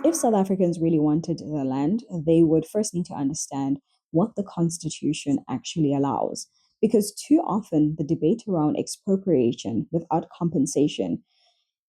If South Africans really wanted the land, they would first need to understand what the Constitution actually allows. Because too often the debate around expropriation without compensation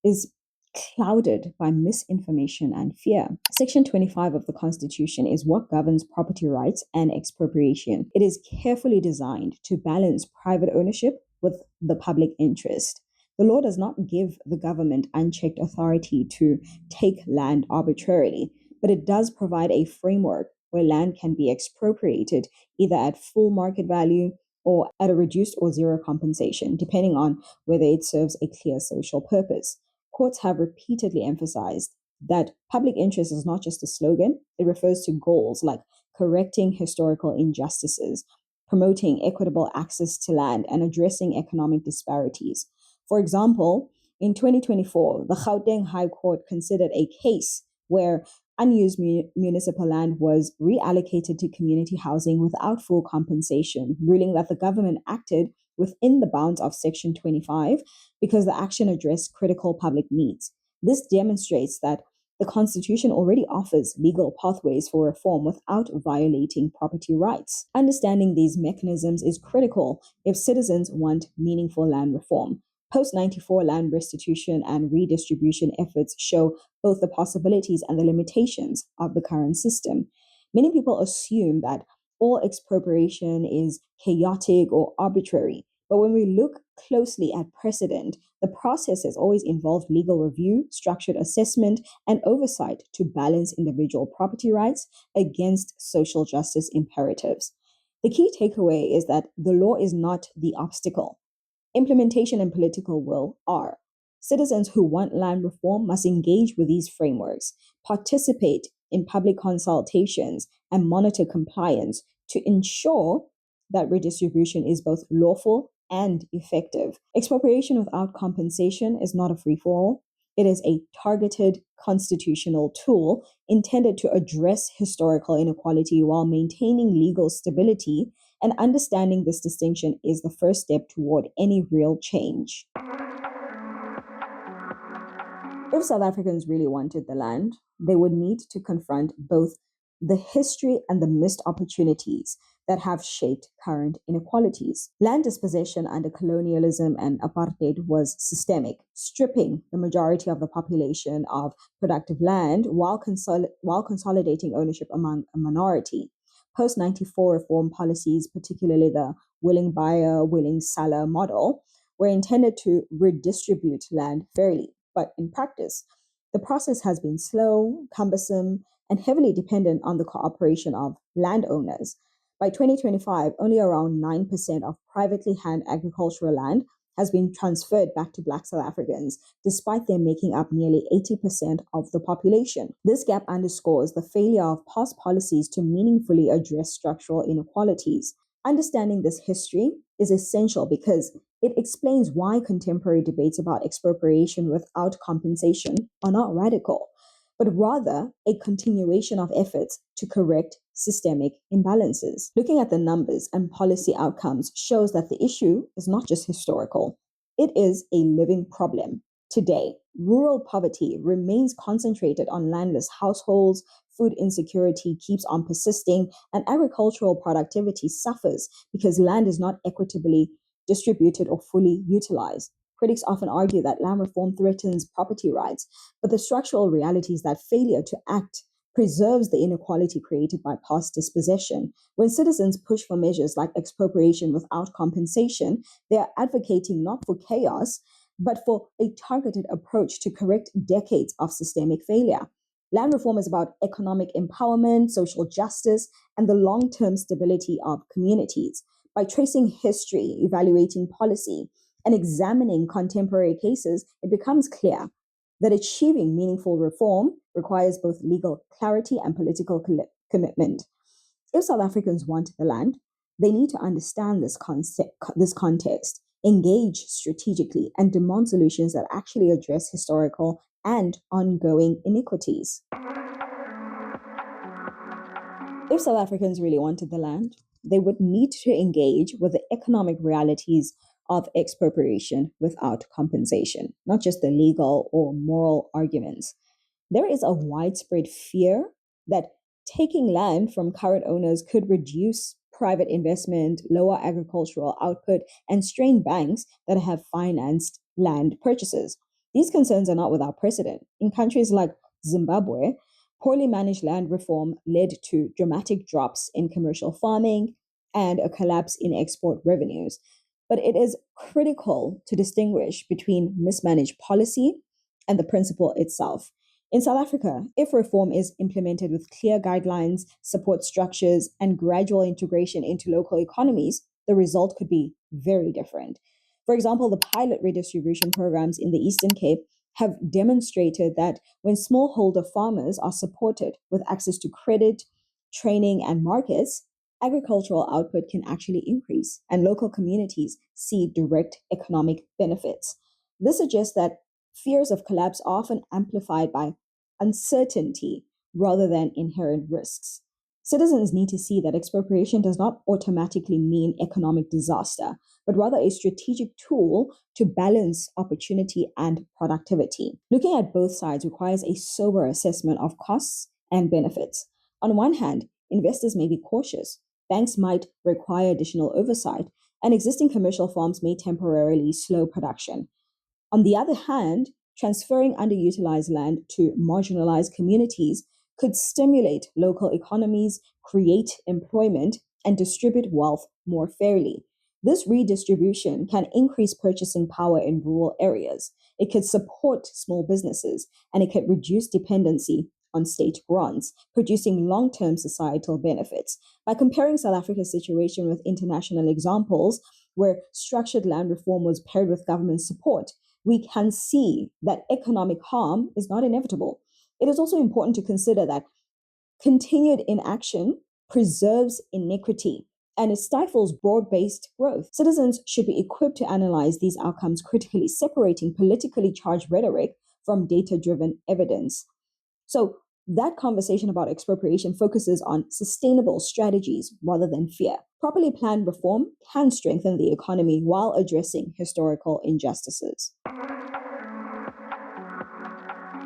is clouded by misinformation and fear. Section 25 of the Constitution is what governs property rights and expropriation. It is carefully designed to balance private ownership with the public interest. The law does not give the government unchecked authority to take land arbitrarily, but it does provide a framework where land can be expropriated either at full market value or at a reduced or zero compensation, depending on whether it serves a clear social purpose. Courts have repeatedly emphasized that public interest is not just a slogan, it refers to goals like correcting historical injustices, promoting equitable access to land, and addressing economic disparities. For example, in 2024, the Gauteng High Court considered a case where unused municipal land was reallocated to community housing without full compensation, ruling that the government acted within the bounds of Section 25 because the action addressed critical public needs. This demonstrates that the Constitution already offers legal pathways for reform without violating property rights. Understanding these mechanisms is critical if citizens want meaningful land reform. Post 94 land restitution and redistribution efforts show both the possibilities and the limitations of the current system. Many people assume that all expropriation is chaotic or arbitrary, but when we look closely at precedent, the process has always involved legal review, structured assessment, and oversight to balance individual property rights against social justice imperatives. The key takeaway is that the law is not the obstacle. Implementation and political will are. Citizens who want land reform must engage with these frameworks, participate in public consultations, and monitor compliance to ensure that redistribution is both lawful and effective. Expropriation without compensation is not a free for all. It is a targeted constitutional tool intended to address historical inequality while maintaining legal stability, and understanding this distinction is the first step toward any real change. If South Africans really wanted the land, they would need to confront both the history and the missed opportunities that have shaped current inequalities. Land dispossession under colonialism and apartheid was systemic, stripping the majority of the population of productive land while consolidating ownership among a minority. Post 94 reform policies, particularly the willing buyer, willing seller model, were intended to redistribute land fairly. But in practice, the process has been slow, cumbersome, and heavily dependent on the cooperation of landowners. By 2025, only around 9% of privately held agricultural land has been transferred back to Black South Africans, despite them making up nearly 80% of the population. This gap underscores the failure of past policies to meaningfully address structural inequalities. Understanding this history is essential because it explains why contemporary debates about expropriation without compensation are not radical, but rather a continuation of efforts to correct systemic imbalances. Looking at the numbers and policy outcomes shows that the issue is not just historical, it is a living problem. Today, rural poverty remains concentrated on landless households, food insecurity keeps on persisting, and agricultural productivity suffers because land is not equitably distributed or fully utilized. Critics often argue that land reform threatens property rights, but the structural reality is that failure to act preserves the inequality created by past dispossession. When citizens push for measures like expropriation without compensation, they are advocating not for chaos, but for a targeted approach to correct decades of systemic failure. Land reform is about economic empowerment, social justice, and the long term stability of communities. By tracing history, evaluating policy, and examining contemporary cases, it becomes clear that achieving meaningful reform requires both legal clarity and political commitment. If South Africans want the land, they need to understand this context, engage strategically, and demand solutions that actually address historical and ongoing inequities. If South Africans really wanted the land, they would need to engage with the economic realities of expropriation without compensation, not just the legal or moral arguments. There is a widespread fear that taking land from current owners could reduce private investment, lower agricultural output, and strain banks that have financed land purchases. These concerns are not without precedent. In countries like Zimbabwe, poorly managed land reform led to dramatic drops in commercial farming and a collapse in export revenues. But it is critical to distinguish between mismanaged policy and the principle itself. In South Africa, if reform is implemented with clear guidelines, support structures, and gradual integration into local economies, the result could be very different. For example, the pilot redistribution programs in the Eastern Cape have demonstrated that when smallholder farmers are supported with access to credit, training, and markets, agricultural output can actually increase and local communities see direct economic benefits. This suggests that fears of collapse are often amplified by uncertainty rather than inherent risks. Citizens need to see that expropriation does not automatically mean economic disaster, but rather a strategic tool to balance opportunity and productivity. Looking at both sides requires a sober assessment of costs and benefits. On one hand, investors may be cautious, banks might require additional oversight, and existing commercial farms may temporarily slow production. On the other hand, transferring underutilized land to marginalized communities could stimulate local economies, create employment, and distribute wealth more fairly. This redistribution can increase purchasing power in rural areas. It could support small businesses, and it could reduce dependency on state grants, producing long-term societal benefits. By comparing South Africa's situation with international examples where structured land reform was paired with government support, we can see that economic harm is not inevitable. It is also important to consider that continued inaction preserves inequity and it stifles broad-based growth. Citizens should be equipped to analyze these outcomes critically, separating politically charged rhetoric from data-driven evidence. So that conversation about expropriation focuses on sustainable strategies rather than fear. Properly planned reform can strengthen the economy while addressing historical injustices.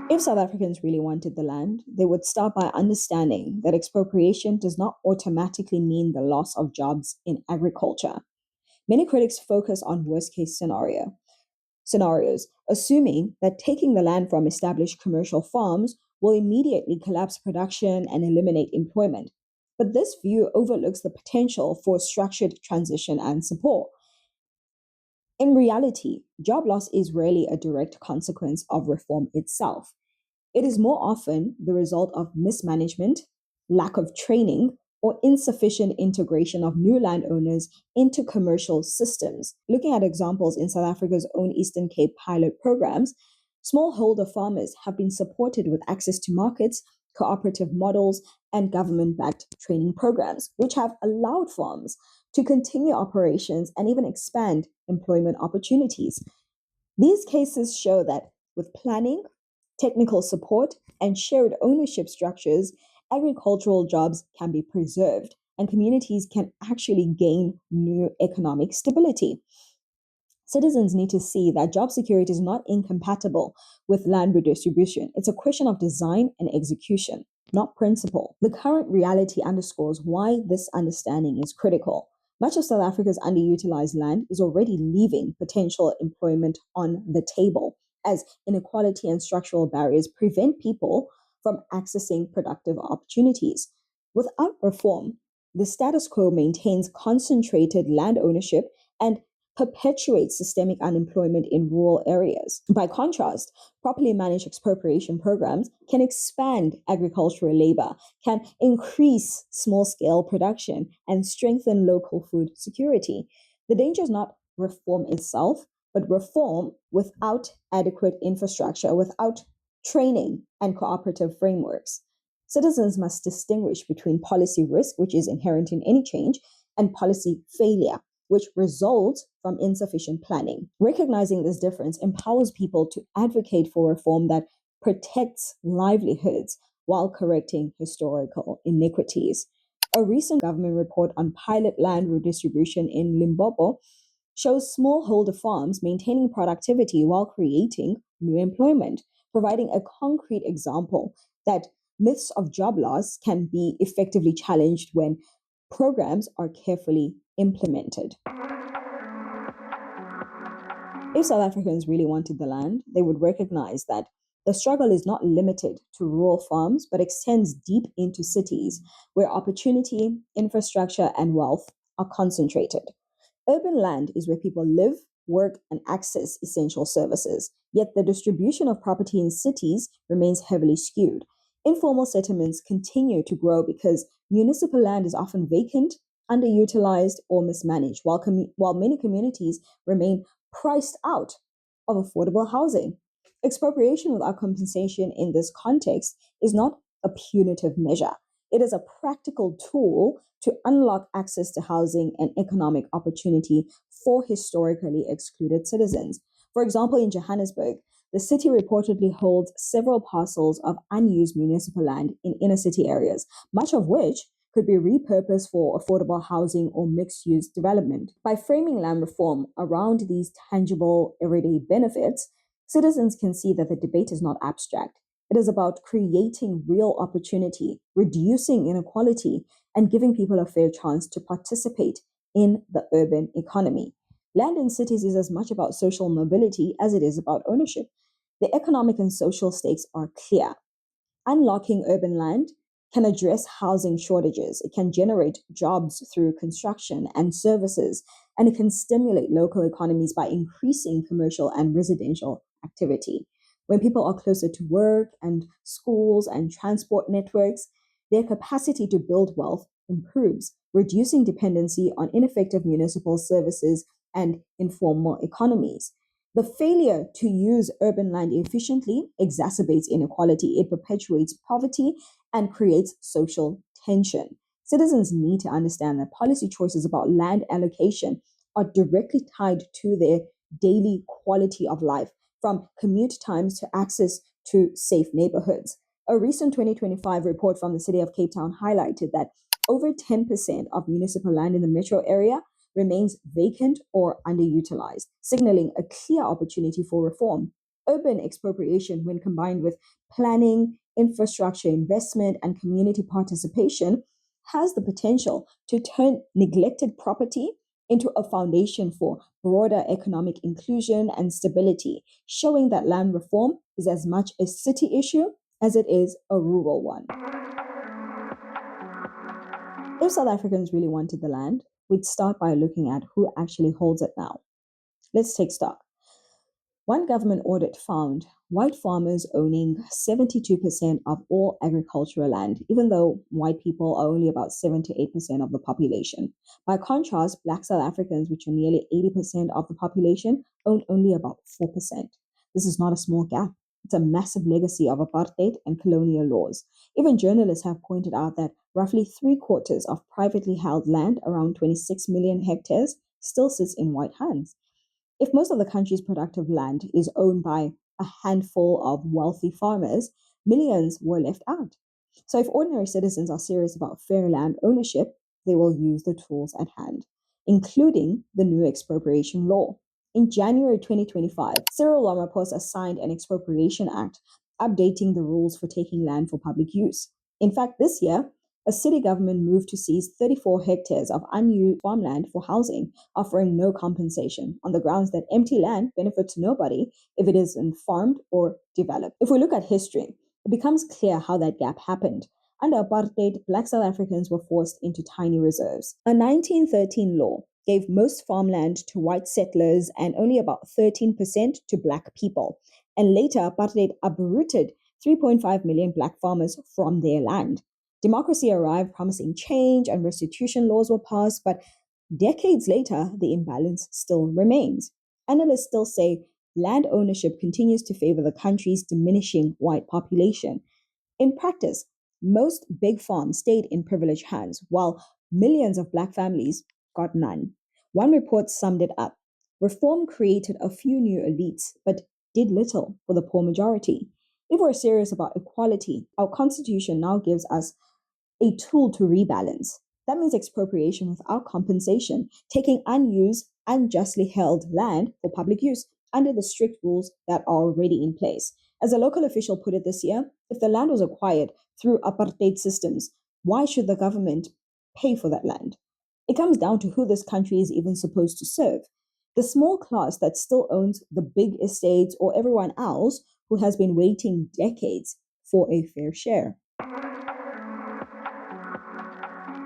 If South Africans really wanted the land, they would start by understanding that expropriation does not automatically mean the loss of jobs in agriculture. Many critics focus on worst-case scenarios, assuming that taking the land from established commercial farms will immediately collapse production and eliminate employment. But this view overlooks the potential for structured transition and support. In reality, job loss is rarely a direct consequence of reform itself. It is more often the result of mismanagement, lack of training, or insufficient integration of new landowners into commercial systems. Looking at examples in South Africa's own Eastern Cape pilot programs, smallholder farmers have been supported with access to markets, cooperative models, and government-backed training programs, which have allowed farms to continue operations and even expand employment opportunities. These cases show that with planning, technical support, and shared ownership structures, agricultural jobs can be preserved and communities can actually gain new economic stability. Citizens need to see that job security is not incompatible with land redistribution. It's a question of design and execution, not principle. The current reality underscores why this understanding is critical. Much of South Africa's underutilized land is already leaving potential employment on the table, as inequality and structural barriers prevent people from accessing productive opportunities. Without reform, the status quo maintains concentrated land ownership and perpetuates systemic unemployment in rural areas. By contrast, properly managed expropriation programs can expand agricultural labor, can increase small-scale production, and strengthen local food security. The danger is not reform itself, but reform without adequate infrastructure, without training and cooperative frameworks. Citizens must distinguish between policy risk, which is inherent in any change, and policy failure, which results from insufficient planning. Recognizing this difference empowers people to advocate for reform that protects livelihoods while correcting historical inequities. A recent government report on pilot land redistribution in Limpopo shows smallholder farms maintaining productivity while creating new employment. providing a concrete example that myths of job loss can be effectively challenged when programs are carefully implemented. If South Africans really wanted the land, they would recognize that the struggle is not limited to rural farms, but extends deep into cities where opportunity, infrastructure, and wealth are concentrated. Urban land is where people live, work, and access essential services, yet the distribution of property in cities remains heavily skewed. Informal settlements continue to grow because municipal land is often vacant, underutilized, or mismanaged, while many communities remain priced out of affordable housing. Expropriation without compensation in this context is not a punitive measure. It is a practical tool to unlock access to housing and economic opportunity for historically excluded citizens. For example, in Johannesburg, the city reportedly holds several parcels of unused municipal land in inner city areas, much of which could be repurposed for affordable housing or mixed use development. By framing land reform around these tangible everyday benefits, citizens can see that the debate is not abstract. It is about creating real opportunity, reducing inequality, and giving people a fair chance to participate in the urban economy. Land in cities is as much about social mobility as it is about ownership. The economic and social stakes are clear. Unlocking urban land can address housing shortages. It can generate jobs through construction and services, and it can stimulate local economies by increasing commercial and residential activity. When people are closer to work and schools and transport networks, their capacity to build wealth improves, reducing dependency on ineffective municipal services and informal economies. The failure to use urban land efficiently exacerbates inequality, it perpetuates poverty, and creates social tension. Citizens need to understand that policy choices about land allocation are directly tied to their daily quality of life, from commute times to access to safe neighborhoods. A recent 2025 report from the City of Cape Town highlighted that over 10% of municipal land in the metro area remains vacant or underutilized, signaling a clear opportunity for reform. Urban expropriation, when combined with planning, infrastructure investment, and community participation, has the potential to turn neglected property into a foundation for broader economic inclusion and stability, showing that land reform is as much a city issue as it is a rural one. If South Africans really wanted the land, we'd start by looking at who actually holds it now. Let's take stock. One government audit found white farmers owning 72% of all agricultural land, even though white people are only about 7 to 8% of the population. By contrast, Black South Africans, which are nearly 80% of the population, own only about 4%. This is not a small gap. It's a massive legacy of apartheid and colonial laws. Even journalists have pointed out that roughly 3/4 of privately held land, around 26 million hectares, still sits in white hands. If most of the country's productive land is owned by a handful of wealthy farmers, millions were left out. So if ordinary citizens are serious about fair land ownership, they will use the tools at hand, including the new expropriation law. In January 2025, Cyril Ramaphosa signed an expropriation act updating the rules for taking land for public use. In fact, this year, a city government moved to seize 34 hectares of unused farmland for housing, offering no compensation on the grounds that empty land benefits nobody if it isn't farmed or developed. If we look at history, it becomes clear how that gap happened. Under apartheid, Black South Africans were forced into tiny reserves. A 1913 law gave most farmland to white settlers and only about 13% to Black people. And later, apartheid uprooted 3.5 million Black farmers from their land. Democracy arrived promising change and restitution laws were passed, but decades later, the imbalance still remains. Analysts still say land ownership continues to favor the country's diminishing white population. In practice, most big farms stayed in privileged hands, while millions of Black families got none. One report summed it up. Reform created a few new elites, but did little for the poor majority. If we're serious about equality, our constitution now gives us a tool to rebalance. That means expropriation without compensation, taking unused, unjustly held land for public use under the strict rules that are already in place. As a local official put it this year, if the land was acquired through apartheid systems, why should the government pay for that land? It comes down to who this country is even supposed to serve. The small class that still owns the big estates or everyone else who has been waiting decades for a fair share.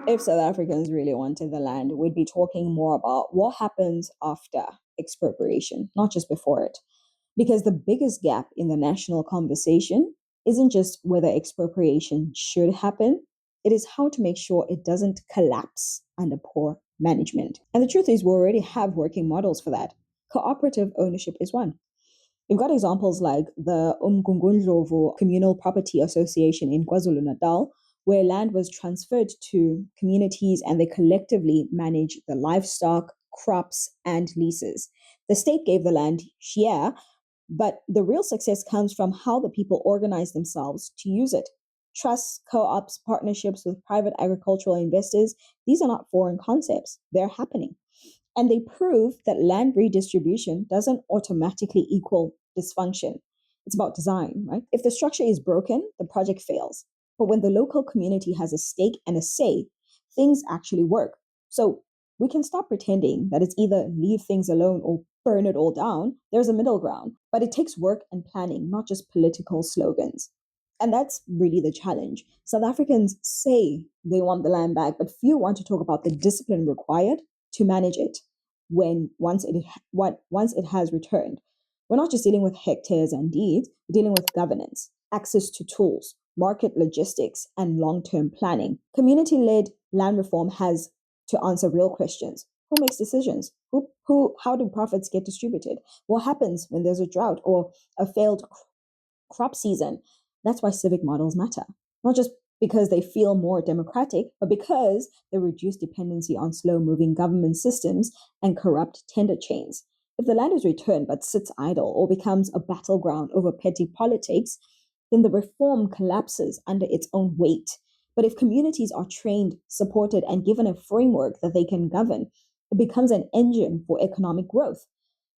If South Africans really wanted the land, we'd be talking more about what happens after expropriation, not just before it. Because the biggest gap in the national conversation isn't just whether expropriation should happen, it is how to make sure it doesn't collapse under poor management. And the truth is, we already have working models for that. Cooperative ownership is one. You've got examples like the Umgungundlovu Communal Property Association in KwaZulu-Natal, where land was transferred to communities and they collectively manage the livestock, crops, and leases. The state gave the land share, but the real success comes from how the people organize themselves to use it. Trusts, co-ops, partnerships with private agricultural investors, these are not foreign concepts. They're happening. And they prove that land redistribution doesn't automatically equal dysfunction. It's about design, right? If the structure is broken, the project fails. But when the local community has a stake and a say, things actually work. So we can stop pretending that it's either leave things alone or burn it all down. There's a middle ground, but it takes work and planning, not just political slogans. And that's really the challenge. South Africans say they want the land back, but few want to talk about the discipline required to manage it once it has returned. We're not just dealing with hectares and deeds, we're dealing with governance, access to tools, market logistics, and long-term planning. Community-led land reform has to answer real questions. Who makes decisions? How do profits get distributed? What happens when there's a drought or a failed crop season? That's why civic models matter. Not just because they feel more democratic, but because they reduce dependency on slow-moving government systems and corrupt tender chains. If the land is returned but sits idle or becomes a battleground over petty politics, then the reform collapses under its own weight. But if communities are trained, supported, and given a framework that they can govern, it becomes an engine for economic growth.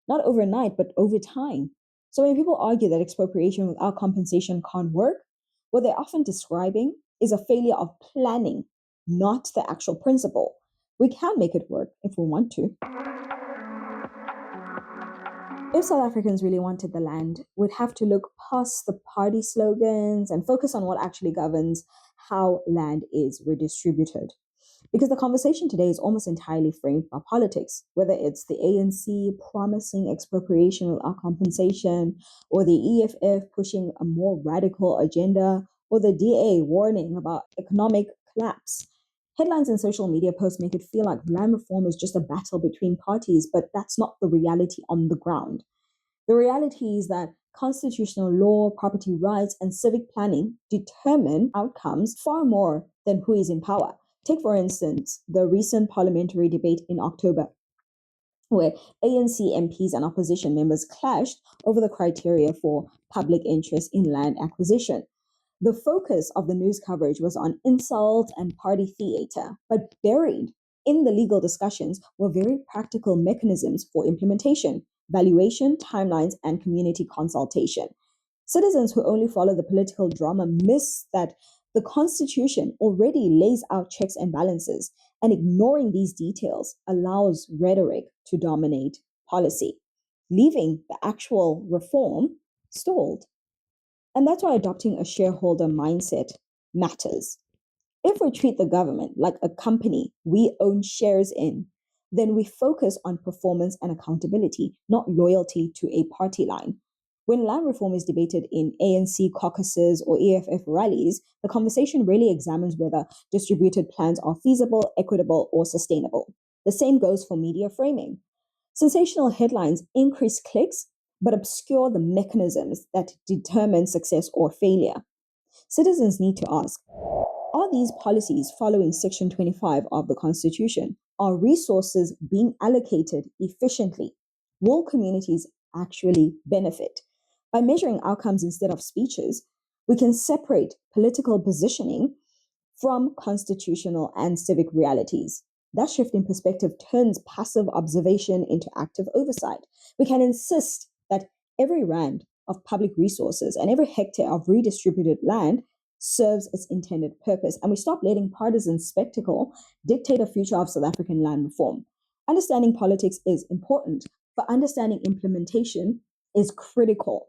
Not overnight, but over time. So when people argue that expropriation without compensation can't work, what they're often describing is a failure of planning, not the actual principle. We can make it work if we want to. If South Africans really wanted the land, we'd have to look past the party slogans and focus on what actually governs how land is redistributed. Because the conversation today is almost entirely framed by politics, whether it's the ANC promising expropriation without compensation, or the EFF pushing a more radical agenda, or the DA warning about economic collapse. Headlines and social media posts make it feel like land reform is just a battle between parties, but that's not the reality on the ground. The reality is that constitutional law, property rights, and civic planning determine outcomes far more than who is in power. Take, for instance, the recent parliamentary debate in October, where ANC MPs and opposition members clashed over the criteria for public interest in land acquisition. The focus of the news coverage was on insult and party theater, but buried in the legal discussions were very practical mechanisms for implementation, valuation, timelines, and community consultation. Citizens who only follow the political drama miss that the Constitution already lays out checks and balances, and ignoring these details allows rhetoric to dominate policy, leaving the actual reform stalled. And that's why adopting a shareholder mindset matters. If we treat the government like a company we own shares in, then we focus on performance and accountability, not loyalty to a party line. When land reform is debated in ANC caucuses or EFF rallies, the conversation really examines whether distributed plans are feasible, equitable, or sustainable. The same goes for media framing. Sensational headlines increase clicks, but obscure the mechanisms that determine success or failure. Citizens need to ask, are these policies following Section 25 of the Constitution? Are resources being allocated efficiently? Will communities actually benefit? By measuring outcomes instead of speeches, we can separate political positioning from constitutional and civic realities. That shift in perspective turns passive observation into active oversight. We can insist that every rand of public resources and every hectare of redistributed land serves its intended purpose. And we stop letting partisan spectacle dictate the future of South African land reform. Understanding politics is important, but understanding implementation is critical.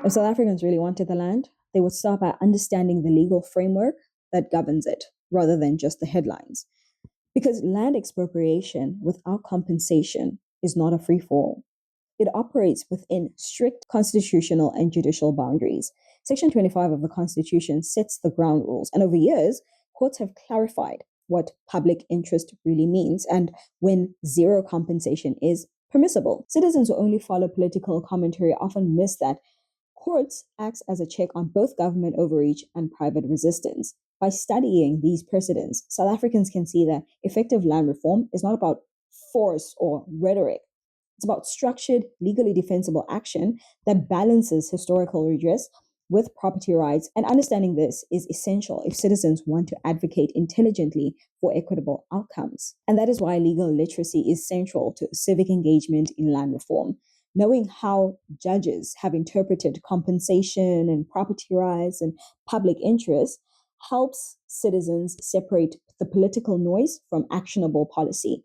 If South Africans really wanted the land, they would start by understanding the legal framework that governs it, rather than just the headlines. Because land expropriation without compensation is not a free-for-all. It operates within strict constitutional and judicial boundaries. Section 25 of the Constitution sets the ground rules, and over years, courts have clarified what public interest really means and when zero compensation is permissible. Citizens who only follow political commentary often miss that courts acts as a check on both government overreach and private resistance. By studying these precedents, South Africans can see that effective land reform is not about force or rhetoric. It's about structured, legally defensible action that balances historical redress with property rights. And understanding this is essential if citizens want to advocate intelligently for equitable outcomes. And that is why legal literacy is central to civic engagement in land reform. Knowing how judges have interpreted compensation and property rights and public interest helps citizens separate the political noise from actionable policy.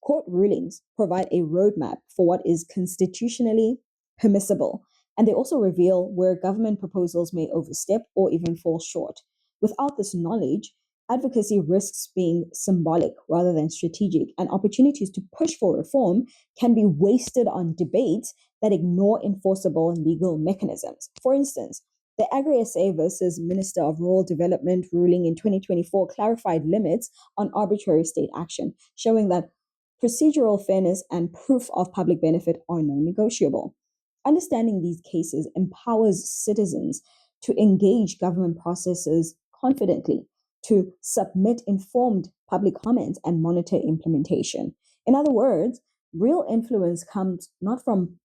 Court rulings provide a roadmap for what is constitutionally permissible, and they also reveal where government proposals may overstep or even fall short. Without this knowledge, advocacy risks being symbolic rather than strategic, and opportunities to push for reform can be wasted on debates that ignore enforceable legal mechanisms. For instance, the Agri-SA versus Minister of Rural Development ruling in 2024 clarified limits on arbitrary state action, showing that procedural fairness and proof of public benefit are non-negotiable. Understanding these cases empowers citizens to engage government processes confidently, to submit informed public comments and monitor implementation. In other words, real influence comes not from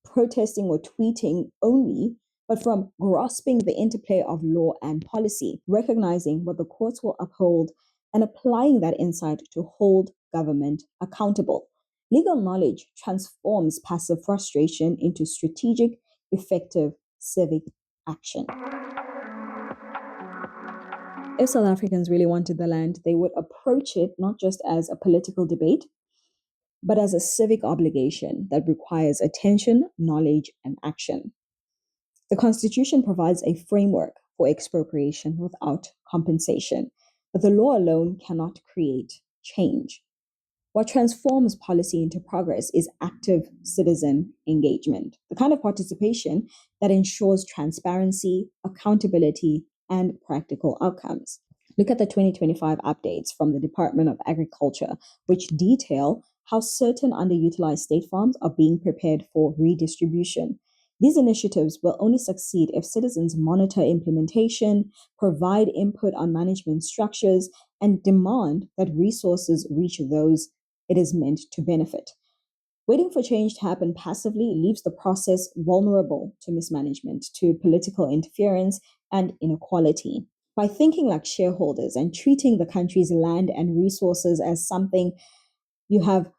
protesting or tweeting only, but from grasping the interplay of law and policy, recognizing what the courts will uphold, and applying that insight to hold government accountable. Legal knowledge transforms passive frustration into strategic, effective civic action. If South Africans really wanted the land, they would approach it not just as a political debate, but as a civic obligation that requires attention, knowledge, and action. The Constitution provides a framework for expropriation without compensation, but the law alone cannot create change. What transforms policy into progress is active citizen engagement, the kind of participation that ensures transparency, accountability, and practical outcomes. Look at the 2025 updates from the Department of Agriculture, which detail how certain underutilized state farms are being prepared for redistribution. These initiatives will only succeed if citizens monitor implementation, provide input on management structures, and demand that resources reach those it is meant to benefit. Waiting for change to happen passively leaves the process vulnerable to mismanagement, to political interference, and inequality. By thinking like shareholders and treating the country's land and resources as something you have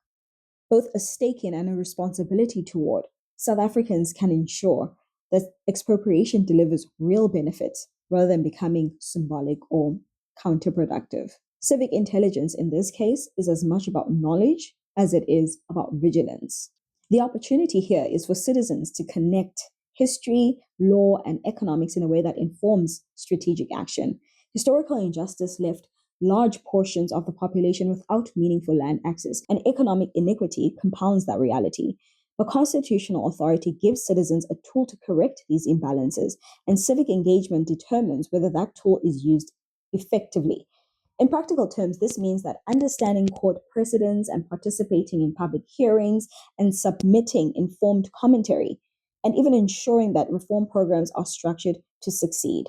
both a stake in and a responsibility toward, South Africans can ensure that expropriation delivers real benefits rather than becoming symbolic or counterproductive. Civic intelligence in this case is as much about knowledge as it is about vigilance. The opportunity here is for citizens to connect history, law, and economics in a way that informs strategic action. Historical injustice left large portions of the population without meaningful land access, and economic inequity compounds that reality. But constitutional authority gives citizens a tool to correct these imbalances, and civic engagement determines whether that tool is used effectively. In practical terms, this means that understanding court precedents and participating in public hearings and submitting informed commentary, and even ensuring that reform programs are structured to succeed.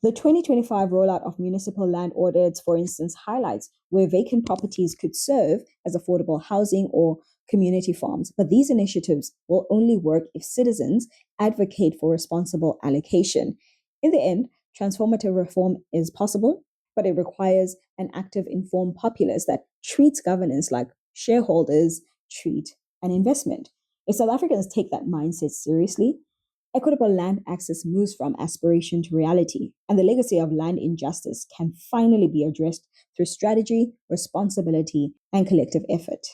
The 2025 rollout of municipal land audits, for instance, highlights where vacant properties could serve as affordable housing or community farms. But these initiatives will only work if citizens advocate for responsible allocation. In the end, transformative reform is possible, but it requires an active, informed populace that treats governance like shareholders treat an investment. If South Africans take that mindset seriously, equitable land access moves from aspiration to reality, and the legacy of land injustice can finally be addressed through strategy, responsibility, and collective effort.